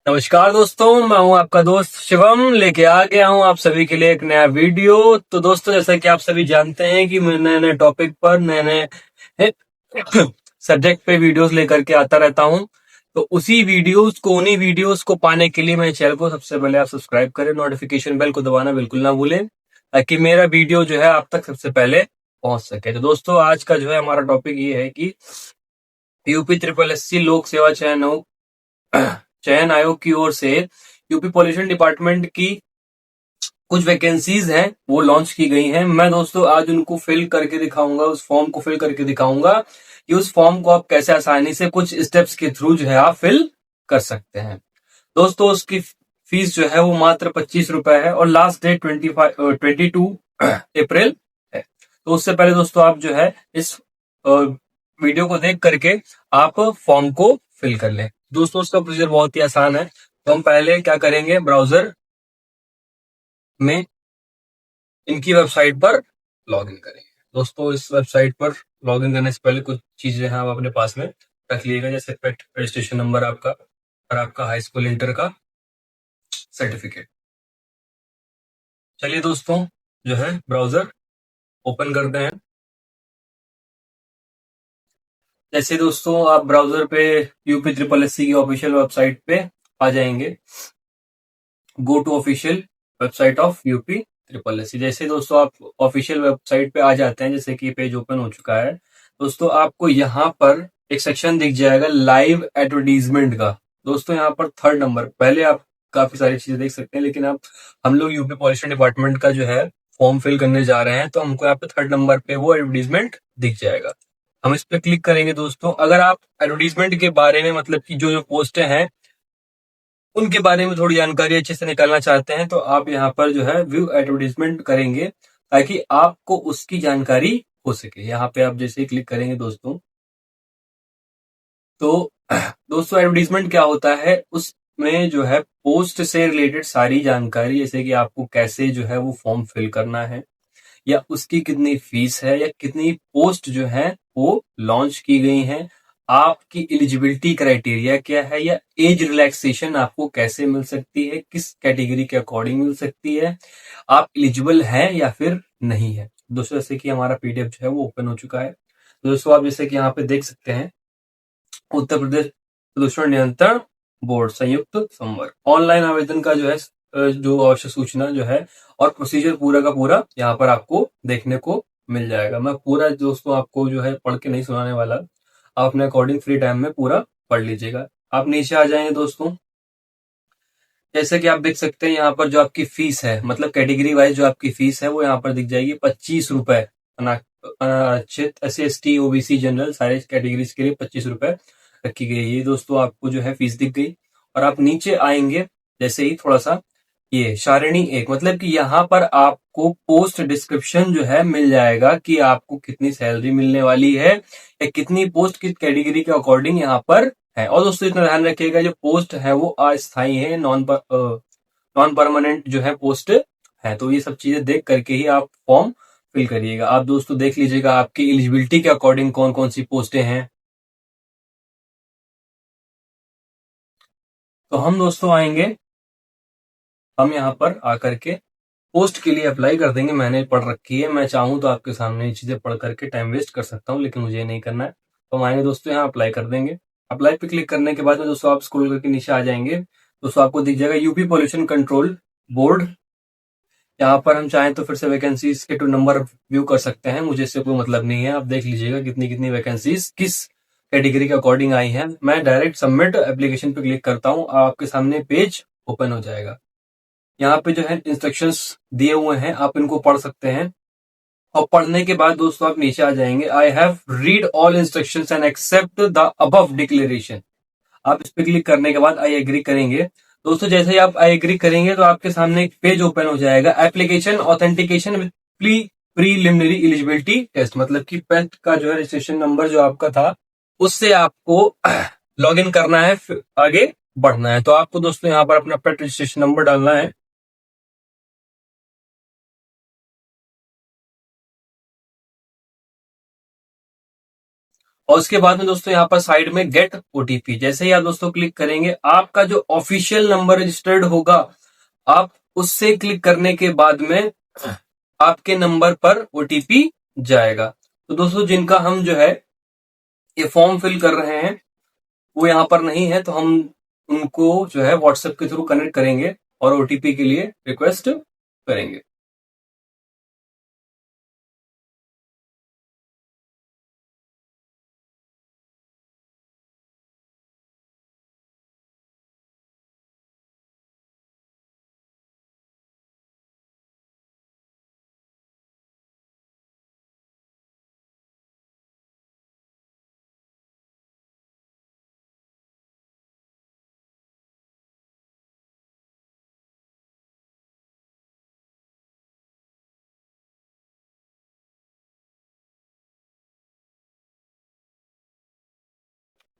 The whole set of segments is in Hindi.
नमस्कार दोस्तों, मैं हूं आपका दोस्त शिवम। लेके आ गया हूं आप सभी के लिए एक नया वीडियो। तो दोस्तों, जैसा कि आप सभी जानते हैं कि मैं नए नए टॉपिक पर नए नए सब्जेक्ट पे वीडियोस लेकर के आता रहता हूं। तो उन्हीं वीडियोस को पाने के लिए मेरे चैनल को सबसे पहले आप सब्सक्राइब करें, नोटिफिकेशन बेल को दबाना बिल्कुल ना भूलें, ताकि मेरा वीडियो जो है आप तक सबसे पहले पहुंच सके। तो दोस्तों, आज का जो है हमारा टॉपिक ये है कि यूपी ट्रिपल एससी लोक सेवा चयन आयोग की ओर से यूपी पॉल्यूशन डिपार्टमेंट की कुछ वैकेंसीज हैं, वो लॉन्च की गई हैं। मैं दोस्तों आज उनको फिल करके दिखाऊंगा, उस फॉर्म को फिल करके दिखाऊंगा कि उस फॉर्म को आप कैसे आसानी से कुछ स्टेप्स के थ्रू जो है आप फिल कर सकते हैं। दोस्तों, उसकी फीस जो है वो मात्र 25 रुपए है और लास्ट डेट 22 अप्रैल है। तो उससे पहले दोस्तों आप जो है इस वीडियो को देख करके आप फॉर्म को फिल कर लें। दोस्तों, उसका प्रोसीजर बहुत ही आसान है। तो हम पहले क्या करेंगे, ब्राउजर में इनकी वेबसाइट पर लॉग इन करेंगे। दोस्तों, इस वेबसाइट पर लॉग इन करने से पहले कुछ चीजें हैं आप अपने पास में रख लीजिएगा, जैसे पेट रजिस्ट्रेशन नंबर आपका और आपका हाई स्कूल इंटर का सर्टिफिकेट। चलिए दोस्तों, जो है ब्राउजर ओपन करते हैं। जैसे दोस्तों आप ब्राउजर पे यूपी ट्रिपल एससी की ऑफिशियल वेबसाइट पे आ जाएंगे, go to official website of UP triple SC. जैसे दोस्तों आप ऑफिशियल वेबसाइट पे आ जाते हैं, जैसे कि पेज ओपन हो चुका है, दोस्तों आपको यहाँ पर एक सेक्शन दिख जाएगा लाइव एडवर्टीजमेंट का। दोस्तों यहाँ पर थर्ड नंबर, पहले आप काफी सारी चीजें देख सकते हैं, लेकिन आप हम लोग यूपी पॉल्यूशन डिपार्टमेंट का जो है फॉर्म फिल करने जा रहे हैं, तो हमको यहाँ पे थर्ड नंबर पे वो एडवर्टीजमेंट दिख जाएगा। हम इस पे क्लिक करेंगे। दोस्तों, अगर आप एडवर्टीजमेंट के बारे में, मतलब कि जो जो पोस्टें हैं उनके बारे में थोड़ी जानकारी अच्छे से निकालना चाहते हैं, तो आप यहाँ पर जो है व्यू एडवर्टीजमेंट करेंगे, ताकि आपको उसकी जानकारी हो सके। यहाँ पे आप जैसे ही क्लिक करेंगे दोस्तों, तो दोस्तों एडवर्टीजमेंट क्या होता है, उसमें जो है पोस्ट से रिलेटेड सारी जानकारी, जैसे कि आपको कैसे जो है वो फॉर्म फिल करना है, या उसकी कितनी फीस है, या कितनी पोस्ट जो है वो लॉन्च की गई हैं, आपकी एलिजिबिलिटी क्राइटेरिया क्या है, या एज रिलैक्सेशन आपको कैसे मिल सकती है, किस कैटेगरी के अकॉर्डिंग मिल सकती है, आप एलिजिबल हैं या फिर नहीं है। दोस्तों, जैसे कि हमारा पीडीएफ जो है वो ओपन हो चुका है। तो दोस्तों आप जैसे कि यहाँ पे देख सकते हैं, उत्तर प्रदेश प्रदूषण नियंत्रण बोर्ड संयुक्त संवर्ग ऑनलाइन आवेदन का जो है जो आवश्यक सूचना जो है और प्रोसीजर पूरा का पूरा यहाँ पर आपको देखने को मिल जाएगा। मैं पूरा दोस्तों आपको जो है पढ़ के नहीं सुनाने वाला, आप अपने अकॉर्डिंग फ्री टाइम में पूरा पढ़ लीजिएगा। आप नीचे आ जाएंगे दोस्तों, जैसे कि आप देख सकते हैं यहाँ पर जो आपकी फीस है, मतलब कैटेगरी वाइज जो आपकी फीस है वो यहाँ पर दिख जाएगी 25 रुपए। अनारक्षित, SC ST OBC जनरल सारे कैटेगरीज के लिए 25 रुपए रखी गई है। ये दोस्तों आपको जो है फीस दिख गई। और आप नीचे आएंगे जैसे ही थोड़ा सा, ये सारणी एक, मतलब कि यहाँ पर आपको पोस्ट डिस्क्रिप्शन जो है मिल जाएगा कि आपको कितनी सैलरी मिलने वाली है, या कितनी पोस्ट किस कैटेगरी के अकॉर्डिंग यहाँ पर है। और दोस्तों इतना ध्यान रखिएगा, जो पोस्ट है वो अस्थायी है, नॉन परमानेंट जो है पोस्ट है। तो ये सब चीजें देख करके ही आप फॉर्म फिल करिएगा। आप दोस्तों देख लीजिएगा आपकी एलिजिबिलिटी के अकॉर्डिंग कौन कौन सी पोस्टें हैं। तो हम दोस्तों आएंगे, हम यहाँ पर आकर के पोस्ट के लिए अप्लाई कर देंगे। मैंने पढ़ रखी है, मैं चाहूँ तो आपके सामने ये चीजें पढ़ करके टाइम वेस्ट कर सकता हूँ, लेकिन मुझे ये नहीं करना है। तो हम आएंगे दोस्तों, यहाँ अप्लाई कर देंगे। अप्लाई पे क्लिक करने के बाद में दोस्तों आप स्क्रॉल करके नीचे आ जाएंगे। दोस्तों आपको दिख जाएगा यूपी पॉल्यूशन कंट्रोल बोर्ड। यहाँ पर हम चाहें तो फिर से वैकेंसीज के 2 नंबर व्यू कर सकते हैं, मुझे इससे कोई मतलब नहीं है। आप देख लीजिएगा कितनी कितनी वैकेंसीज किस कैटेगरी के अकॉर्डिंग आई हैं। मैं डायरेक्ट सबमिट एप्लीकेशन पे क्लिक करता हूँ, आपके सामने पेज ओपन हो जाएगा। यहाँ पे जो है इंस्ट्रक्शंस दिए हुए हैं, आप इनको पढ़ सकते हैं। और पढ़ने के बाद दोस्तों आप नीचे आ जाएंगे, I have read all instructions and accept the above declaration. आप इस पे क्लिक करने के बाद आई एग्री करेंगे। दोस्तों जैसे ही आप आई एग्री करेंगे तो आपके सामने एक पेज ओपन हो जाएगा, application authentication with preliminary eligibility test, मतलब कि पेट का जो है रजिस्ट्रेशन नंबर जो आपका था उससे आपको लॉग इन करना है, फिर आगे बढ़ना है। तो आपको दोस्तों यहाँ पर अपना पेट रजिस्ट्रेशन नंबर डालना है। और उसके बाद में दोस्तों यहाँ पर साइड में गेट ओटीपी, जैसे ही आप दोस्तों क्लिक करेंगे आपका जो ऑफिशियल नंबर रजिस्टर्ड होगा, आप उससे क्लिक करने के बाद में आपके नंबर पर ओटीपी जाएगा। तो दोस्तों जिनका हम जो है ये फॉर्म फिल कर रहे हैं वो यहाँ पर नहीं है, तो हम उनको जो है व्हाट्सएप के थ्रू कनेक्ट करेंगे और ओटीपी के लिए रिक्वेस्ट करेंगे।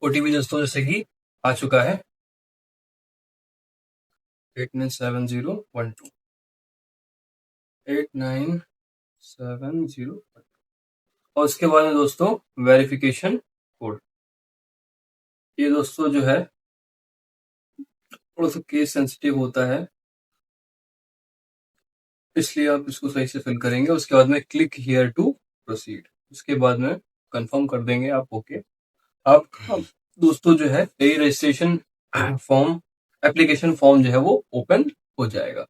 ओटीपी दोस्तों जैसे कि आ चुका है 897012, 8970, और उसके बाद में दोस्तों वेरिफिकेशन कोड। ये दोस्तों जो है थोड़ा सा केस सेंसिटिव होता है, इसलिए आप इसको सही से फिल करेंगे। उसके बाद में क्लिक हियर टू प्रोसीड, उसके बाद में कंफर्म कर देंगे आप। ओके, आप दोस्तों जो है ये रजिस्ट्रेशन फॉर्म, एप्लीकेशन फॉर्म जो है वो ओपन हो जाएगा।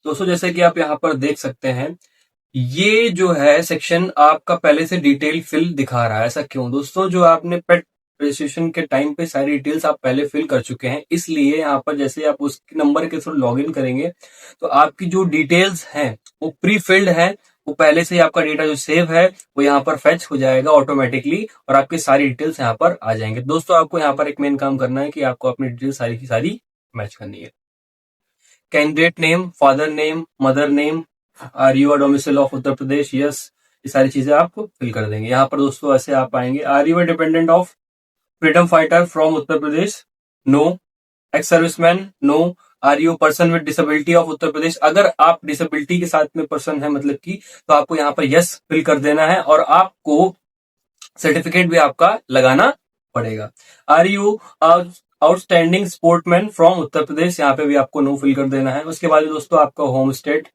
दोस्तों जैसे कि आप यहाँ पर देख सकते हैं, ये जो है सेक्शन आपका पहले से डिटेल फिल दिखा रहा है। ऐसा क्यों दोस्तों? जो आपने पेट रजिस्ट्रेशन के टाइम पे सारी डिटेल्स आप पहले फिल कर चुके हैं, इसलिए यहाँ पर जैसे आप उस नंबर के थ्रू लॉग इन करेंगे तो आपकी जो डिटेल्स हैं वो प्री फिल्ड है, वो पहले से ही आपका डेटा जो सेव है वो यहाँ पर फेच हो जाएगा ऑटोमेटिकली, और आपकी सारी डिटेल्स यहाँ पर आ जाएंगे। दोस्तों आपको यहाँ पर एक मेन काम करना है कि आपको अपनी डिटेल्स सारी की सारी मैच करनी है। Candidate name, father name, mother name, are you a domicile of Uttar Pradesh, yes, ये सारी चीजें आप फिल कर देंगे। यहाँ पर दोस्तों ऐसे आप आएंगे, are you a dependent of freedom fighter from Uttar Pradesh, no. Ex serviceman, no. Are you person with disability of Uttar Pradesh, अगर आप डिसेबिलिटी के साथ में पर्सन है मतलब की, तो आपको यहाँ पर यस फिल कर देना है और आपको सर्टिफिकेट भी आपका लगाना पड़ेगा। Are you outstanding sportsman from Uttar Pradesh, यहाँ पे भी आपको नो फिल कर देना है। उसके बाद दोस्तों आपका होम स्टेट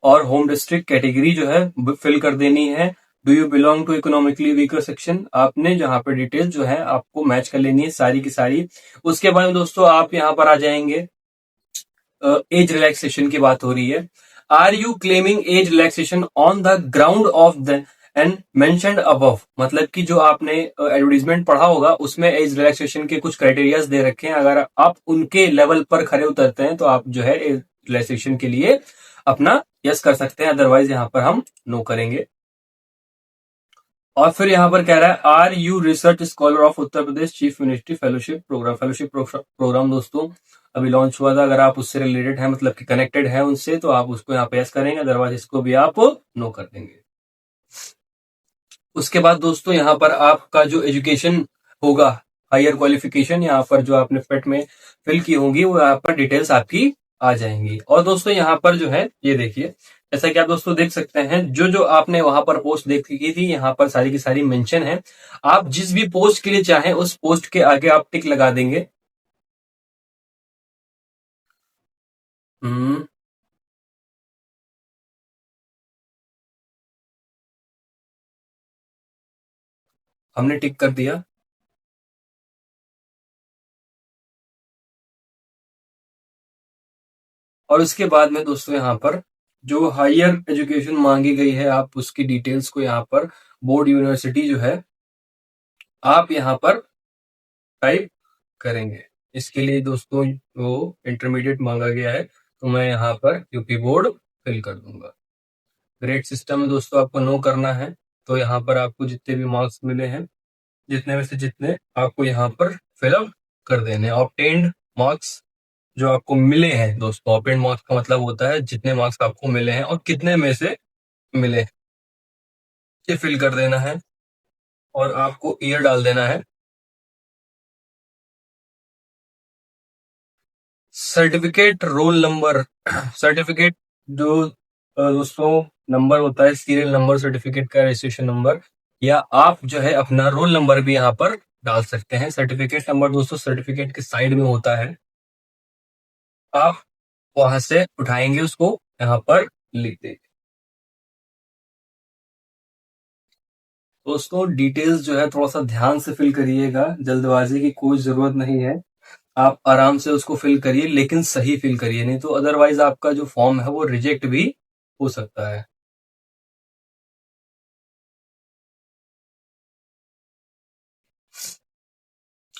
और होम डिस्ट्रिक्ट कैटेगरी जो है फिल कर देनी है। Do you belong to economically weaker section, आपने जहां पर डिटेल जो है आपको मैच कर लेनी है सारी की सारी। उसके बाद दोस्तों आप यहाँ पर आ जाएंगे, एज रिलैक्सेशन की बात हो रही है। Are you claiming as relaxation on the ground of the and mentioned above, मतलब कि जो आपने एडवर्टीजमेंट पढ़ा होगा उसमें एज रिलैक्सेशन के कुछ क्राइटेरियाज दे रखे हैं, अगर आप उनके लेवल पर खरे उतरते हैं तो आप जो है एज रिलैक्सेशन के लिए अपना यस कर सकते हैं, अदरवाइज यहाँ पर हम नो करेंगे। और फिर यहाँ पर कह रहा है, are you research scholar of Uttar Pradesh chief ministry fellowship programme. Fellowship programme दोस्तों अभी लॉन्च हुआ था, अगर आप उससे रिलेटेड है मतलब कि कनेक्टेड है उनसे, तो आप उसको यहाँ पे यस करेंगे, अदरवाइज इसको भी आप नो कर देंगे। उसके बाद दोस्तों यहाँ पर आपका जो एजुकेशन होगा, हायर क्वालिफिकेशन, यहाँ पर जो आपने पेट में फिल की होंगी वो यहाँ पर डिटेल्स आपकी आ जाएंगी। और दोस्तों यहाँ पर जो है ये देखिए, जैसा कि आप दोस्तों देख सकते हैं, जो जो आपने वहां पर पोस्ट देखी की थी यहाँ पर सारी की सारी मेंशन है। आप जिस भी पोस्ट के लिए चाहें उस पोस्ट के आगे आप टिक लगा देंगे। हमने टिक कर दिया। और उसके बाद में दोस्तों यहाँ पर जो हायर एजुकेशन मांगी गई है, आप उसकी डिटेल्स को यहाँ पर बोर्ड यूनिवर्सिटी जो है आप यहाँ पर टाइप करेंगे। इसके लिए दोस्तों वो इंटरमीडिएट मांगा गया है, तो मैं यहाँ पर यूपी बोर्ड फिल कर दूंगा। ग्रेड सिस्टम में दोस्तों आपको नो करना है, तो यहाँ पर आपको जितने भी मार्क्स मिले हैं, जितने में से जितने आपको यहाँ पर फिलअप कर देने। ऑब्टेन्ड मार्क्स जो आपको मिले हैं दोस्तों, ऑब्टेन्ड मार्क्स का मतलब होता है जितने मार्क्स आपको मिले हैं और कितने में से मिले, ये फिल कर देना है और आपको ईयर डाल देना है। सर्टिफिकेट रोल नंबर, सर्टिफिकेट जो दोस्तों नंबर होता है, सीरियल नंबर सर्टिफिकेट का, रजिस्ट्रेशन नंबर, या आप जो है अपना रोल नंबर भी यहाँ पर डाल सकते हैं। सर्टिफिकेट नंबर दोस्तों सर्टिफिकेट के साइड में होता है, आप वहां से उठाएंगे उसको यहाँ पर लिख देंगे। दोस्तों डिटेल्स जो है थोड़ा सा ध्यान से फिल करिएगा, जल्दबाजी की कोई जरूरत नहीं है। आप आराम से उसको फिल करिए, लेकिन सही फिल करिए, नहीं तो अदरवाइज आपका जो फॉर्म है वो रिजेक्ट भी हो सकता है।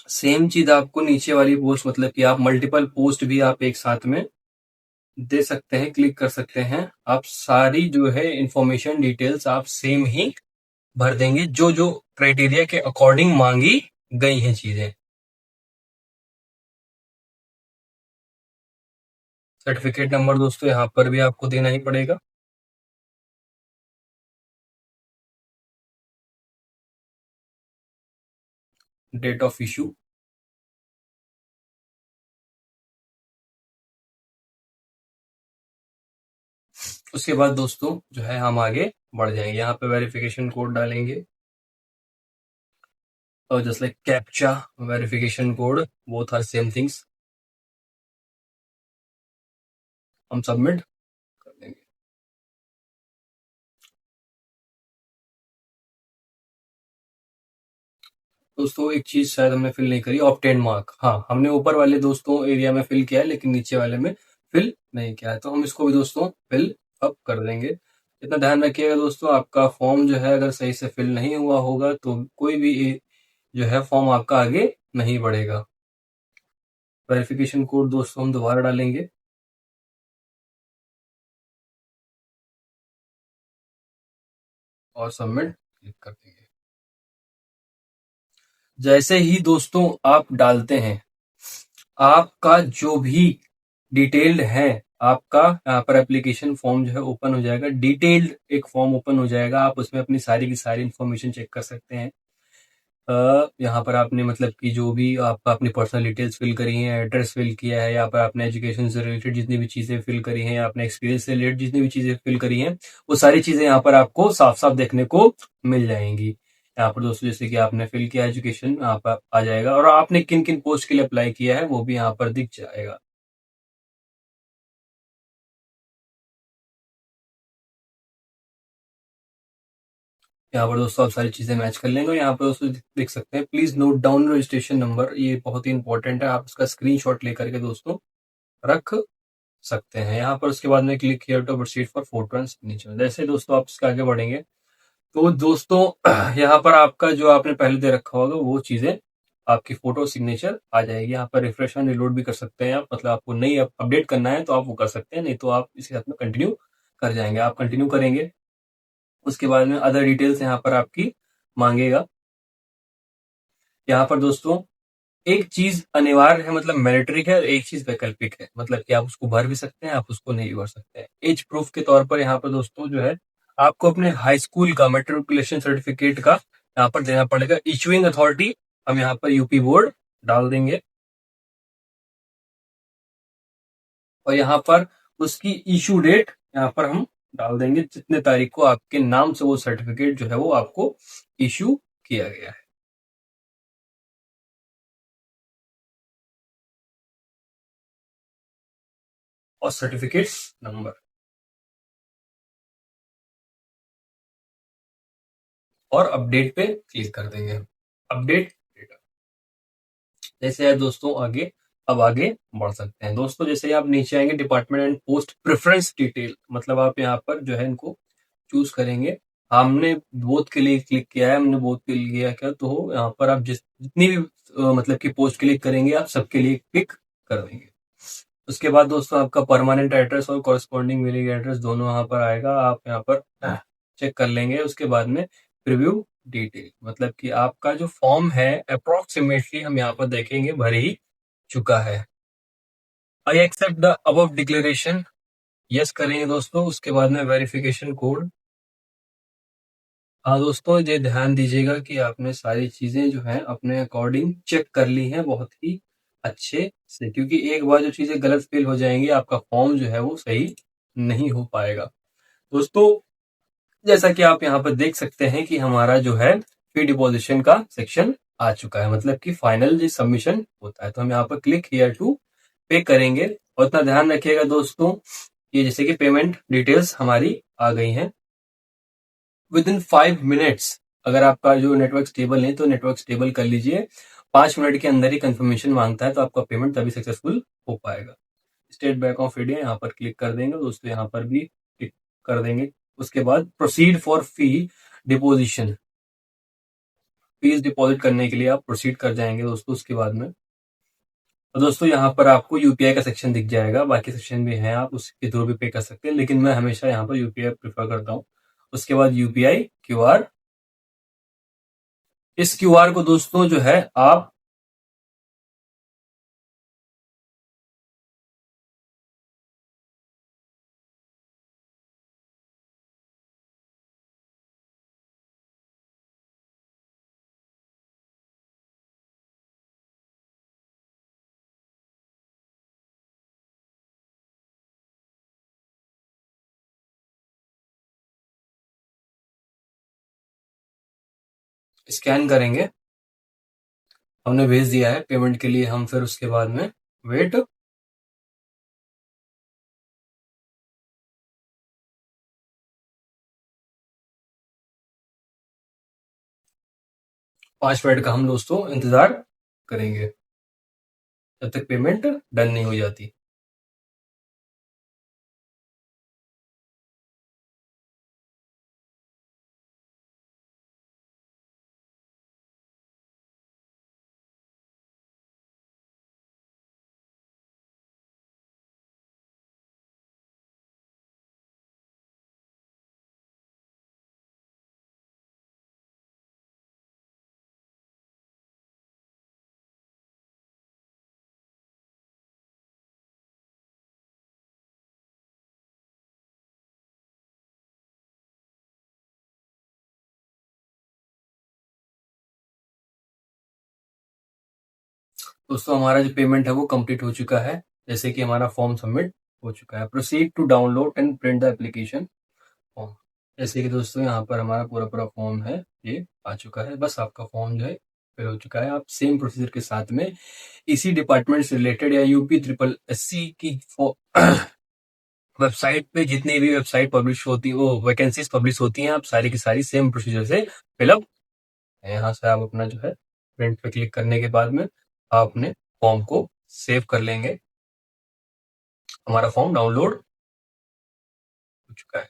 सेम चीज आपको नीचे वाली पोस्ट, मतलब कि आप मल्टीपल पोस्ट भी आप एक साथ में दे सकते हैं, क्लिक कर सकते हैं। आप सारी जो है इंफॉर्मेशन डिटेल्स आप सेम ही भर देंगे, जो जो क्राइटेरिया के अकॉर्डिंग मांगी गई हैं चीजें। सर्टिफिकेट नंबर दोस्तों यहाँ पर भी आपको देना ही पड़ेगा। डेट ऑफ इशू, उसके बाद दोस्तों जो है हम आगे बढ़ जाएंगे। यहाँ पे वेरिफिकेशन कोड डालेंगे, और just like captcha verification code, both are same things. हम सबमिट कर देंगे। दोस्तों एक चीज शायद हमने फिल नहीं करी, ऑब्टेन मार्क। हाँ, हमने ऊपर वाले दोस्तों एरिया में फिल किया है, लेकिन नीचे वाले में फिल नहीं किया है, तो हम इसको भी दोस्तों फिल अप कर देंगे। इतना ध्यान रखिएगा दोस्तों, आपका फॉर्म जो है अगर सही से फिल नहीं हुआ होगा तो कोई भी जो है फॉर्म आपका आगे नहीं बढ़ेगा। वेरिफिकेशन कोड दोस्तों हम दोबारा डालेंगे, और सबमिट क्लिक कर देंगे। जैसे ही दोस्तों आप डालते हैं, आपका जो भी डिटेल्ड है, आपका यहाँ पर एप्लीकेशन फॉर्म जो है ओपन हो जाएगा। डिटेल्ड एक फॉर्म ओपन हो जाएगा, आप उसमें अपनी सारी की सारी इंफॉर्मेशन चेक कर सकते हैं। यहाँ पर आपने मतलब कि जो भी आपका अपनी पर्सनल डिटेल्स फिल करी हैं, एड्रेस फिल किया है, यहाँ पर आपने एजुकेशन से रिलेटेड जितनी भी चीजें फिल करी हैं, आपने एक्सपीरियंस से रिलेटेड जितनी भी चीजें फिल करी हैं, वो सारी चीजें यहाँ पर आपको साफ साफ देखने को मिल जाएंगी। यहाँ पर दोस्तों जैसे कि आपने फिल किया एजुकेशन, यहाँ पर आ जाएगा, और आपने किन किन पोस्ट के लिए अप्लाई किया है वो भी यहाँ पर दिख जाएगा। यहाँ पर दोस्तों आप सारी चीजें मैच कर लेंगे। यहाँ पर दोस्तों देख सकते हैं, please note down registration number, ये बहुत ही इंपॉर्टेंट है, आप इसका स्क्रीनशॉट लेकर के दोस्तों रख सकते हैं। यहाँ पर उसके बाद में क्लिक किया to proceed for photo and signature. जैसे दोस्तों आप इसके आगे बढ़ेंगे तो दोस्तों यहाँ पर आपका जो आपने पहले दे रखा होगा वो चीजें, आपकी फोटो सिग्नेचर आ जाएगी। यहाँ पर रिफ्रेश एंड रिलोड भी कर सकते हैं आप, मतलब आपको नई अपडेट करना है तो आप वो कर सकते हैं, नहीं तो आप इसके साथ में कंटिन्यू कर जाएंगे। आप कंटिन्यू करेंगे, उसके बाद में अदर डिटेल्स यहाँ पर आपकी मांगेगा। यहाँ पर दोस्तों एक चीज अनिवार्य है, मतलब मैंडेटरी है, और एक चीज वैकल्पिक है, मतलब कि आप उसको भर भी सकते हैं, आप उसको नहीं भर सकते हैं। एज प्रूफ के तौर पर यहाँ पर दोस्तों जो है आपको अपने हाई स्कूल का मेट्रिकुलेशन सर्टिफिकेट का यहाँ पर देना पड़ेगा। इशुइंग अथॉरिटी हम यहाँ पर यूपी बोर्ड डाल देंगे, और यहाँ पर उसकी इशू डेट यहाँ पर हम डाल देंगे, जितने तारीख को आपके नाम से वो सर्टिफिकेट जो है वो आपको इशू किया गया है। और सर्टिफिकेट नंबर, और अपडेट पे क्लिक कर देंगे। Update data. जैसे है दोस्तों आगे, अब आगे बढ़ सकते हैं दोस्तों। जैसे ही आप नीचे आएंगे, department and post preference detail, मतलब आप यहाँ पर जो है इनको चूज करेंगे। हमने बोथ के लिए क्लिक किया है, हमने बोथ के लिए किया क्या, तो यहाँ पर आप जितनी भी मतलब कि पोस्ट क्लिक करेंगे आप सबके लिए क्लिक कर देंगे। उसके बाद दोस्तों आपका परमानेंट एड्रेस और कॉरेस्पॉन्डिंग मेलिंग एड्रेस दोनों यहाँ पर आएगा, आप यहाँ पर चेक कर लेंगे। उसके बाद में प्रीव्यू डिटेल, मतलब कि आपका जो फॉर्म है अप्रोक्सीमेटली हम यहाँ पर देखेंगे भर ही चुका है। I accept the above declaration, yes करेंगे दोस्तों। उसके बाद में वेरिफिकेशन कोड। हाँ दोस्तों ये ध्यान दीजिएगा कि आपने सारी चीजें जो है अपने अकॉर्डिंग चेक कर ली हैं बहुत ही अच्छे से, क्योंकि एक बार जो चीजें गलत फिल हो जाएंगी आपका फॉर्म जो है वो सही नहीं हो पाएगा। दोस्तों जैसा कि आप यहाँ पर देख सकते हैं कि हमारा जो है फी डिपोजिशन का सेक्शन आ चुका है, मतलब कि फाइनल जो सबमिशन होता है। तो हम यहाँ पर क्लिक हियर टू पे करेंगे और इतना ध्यान रखिएगा दोस्तों, ये जैसे कि पेमेंट डिटेल्स हमारी आ गई हैं। विद इन 5 मिनट्स, अगर आपका जो नेटवर्क स्टेबल है तो नेटवर्क स्टेबल कर लीजिए। 5 मिनट के अंदर ही कंफर्मेशन मांगता है, तो आपका पेमेंट तभी सक्सेसफुल हो पाएगा। स्टेट बैंक ऑफ इंडिया यहाँ पर क्लिक कर देंगे दोस्तों, यहाँ पर भी क्लिक कर देंगे। उसके बाद proceed for fee deposition, fees deposit करने के लिए आप प्रोसीड कर जाएंगे दोस्तों। उसके बाद में तो दोस्तों यहाँ पर आपको यूपीआई का सेक्शन दिख जाएगा, बाकी सेक्शन भी है, आप उसके थ्रू भी पे कर सकते हैं, लेकिन मैं हमेशा यहाँ पर यूपीआई प्रेफर करता हूँ। उसके बाद यूपीआई क्यूआर, इस क्यूआर को दोस्तों जो है आप स्कैन करेंगे, हमने भेज दिया है पेमेंट के लिए। हम फिर उसके बाद में वेट 5 मिनट का हम दोस्तों इंतजार करेंगे जब तक पेमेंट डन नहीं हो जाती। दोस्तों हमारा जो पेमेंट है वो कंप्लीट हो चुका है, जैसे कि हमारा फॉर्म सबमिट हो चुका है। Proceed to download and print the application form, जैसे कि दोस्तों यहाँ पर हमारा पूरा पूरा फॉर्म है, ये आ चुका है। बस आपका फॉर्म जो है फिल हो चुका है। आप सेम प्रोसीजर के साथ में इसी डिपार्टमेंट से रिलेटेड या यूपी ट्रिपल एससी की वेबसाइट पे जितनी भी वेबसाइट पब्लिश होती है, वो वैकेंसीज पब्लिश होती हैं, आप सारी की सारी सेम प्रोसीजर से फिलअप, यहाँ से आप अपना जो है प्रिंट पे क्लिक करने के बाद में आप अपने फॉर्म को सेव कर लेंगे। हमारा फॉर्म डाउनलोड हो चुका है।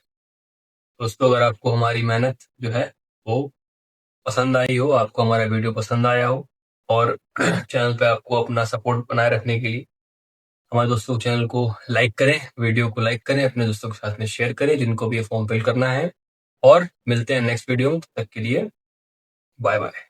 दोस्तों अगर आपको हमारी मेहनत जो है वो पसंद आई हो, आपको हमारा वीडियो पसंद आया हो और चैनल पे आपको अपना सपोर्ट बनाए रखने के लिए हमारे दोस्तों चैनल को लाइक करें, वीडियो को लाइक करें, अपने दोस्तों के साथ में शेयर करें जिनको भी ये फॉर्म फिल करना है। और मिलते हैं नेक्स्ट वीडियो में, तब तक के लिए बाय बाय।